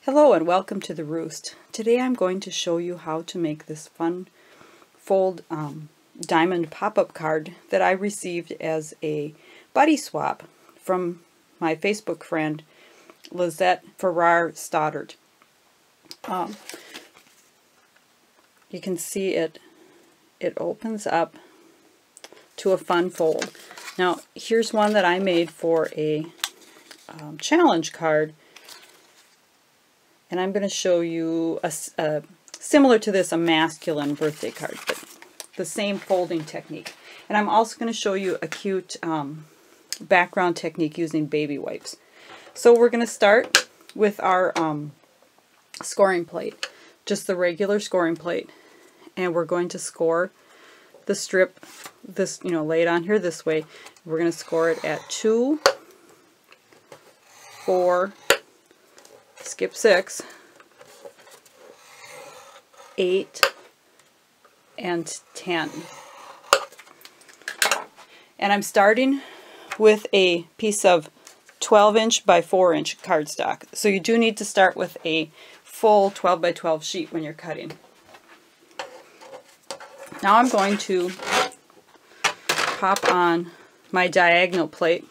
Hello and welcome to the Roost. Today I'm going to show you how to make this fun fold diamond pop-up card that I received as a buddy swap from my Facebook friend Lizette Farrar Stoddard. You can see it opens up to a fun fold. Now here's one that I made for a challenge card. And I'm going to show you similar to this, a masculine birthday card, but the same folding technique. And I'm also going to show you a cute background technique using baby wipes. So we're going to start with our scoring plate, just the regular scoring plate, and we're going to score the strip, this, lay it on here this way. We're going to score it at 2, 4, skip 6, 8, and 10. And I'm starting with a piece of 12-inch by 4-inch cardstock. So you do need to start with a full 12 by 12 sheet when you're cutting. Now I'm going to pop on my diagonal plate.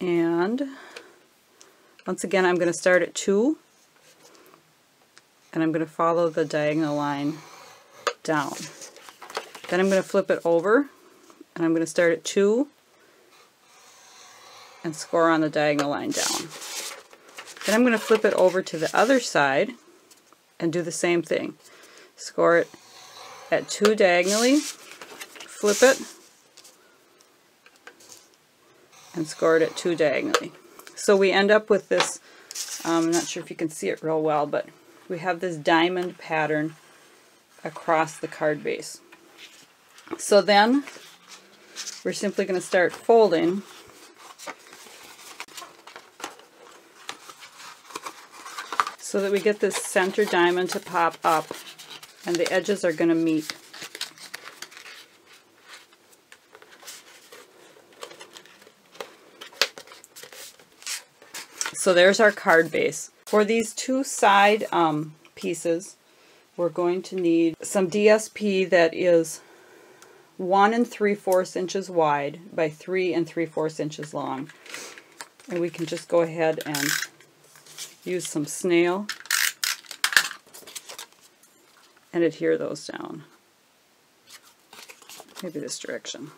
And once again, I'm going to start at 2, and I'm going to follow the diagonal line down. Then I'm going to flip it over, and I'm going to start at 2 and score on the diagonal line down. Then I'm going to flip it over to the other side and do the same thing. Score it at 2 diagonally, flip it, and score it at 2 diagonally. So we end up with this, I'm not sure if you can see it real well, but we have this diamond pattern across the card base. So then we're simply going to start folding so that we get this center diamond to pop up and the edges are going to meet. So there's our card base. For these 2 side pieces, we're going to need some DSP that is 1 3/4 inches wide by 3 3/4 inches long. And we can just go ahead and use some snail and adhere those down. Maybe this direction.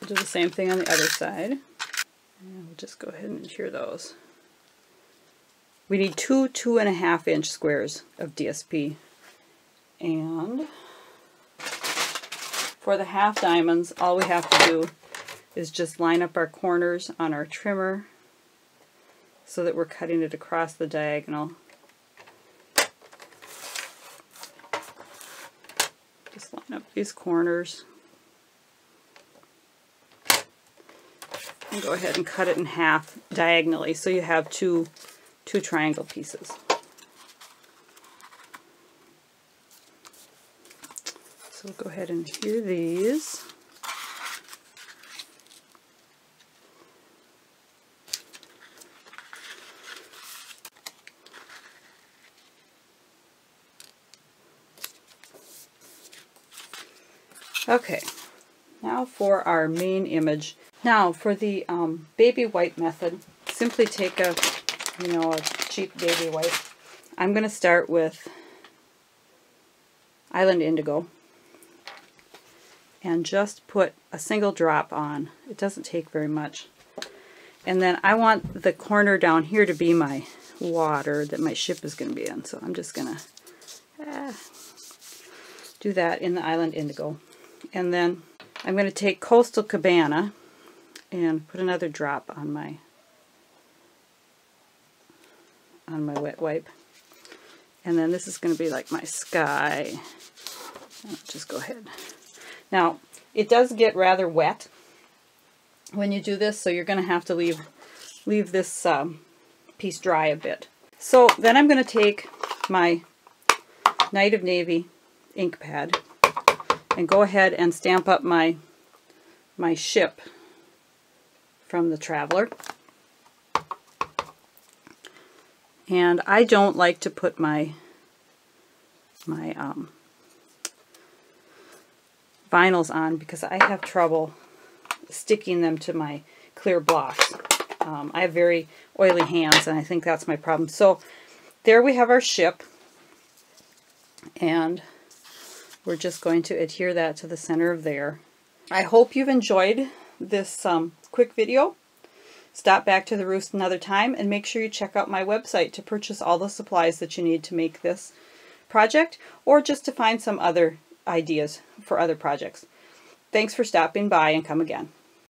We'll do the same thing on the other side. And we'll just go ahead and adhere those. We need 2 2.5-inch squares of DSP. And for the half diamonds, all we have to do is just line up our corners on our trimmer so that we're cutting it across the diagonal. Just line up these corners and go ahead and cut it in half diagonally so you have two triangle pieces. So we'll go ahead and adhere these. Okay, now for our main image. Now for the baby wipe method, simply take a cheap baby wipe. I'm going to start with Island Indigo and just put a single drop on. It doesn't take very much. And then I want the corner down here to be my water that my ship is going to be in. So I'm just going to do that in the Island Indigo. And then I'm going to take Coastal Cabana and put another drop on my wet wipe. And then this is going to be like my sky. I'll just go ahead. Now, it does get rather wet when you do this, so you're going to have to leave this piece dry a bit. So then I'm going to take my Night of Navy ink pad and go ahead and stamp up my ship from the Traveler. And I don't like to put my vinyls on because I have trouble sticking them to my clear blocks. I have very oily hands, and I think that's my problem. So there we have our ship, and we're just going to adhere that to the center of there. I hope you've enjoyed this quick video. Stop back to the Roost another time, and make sure you check out my website to purchase all the supplies that you need to make this project, or just to find some other ideas for other projects. Thanks for stopping by, and come again.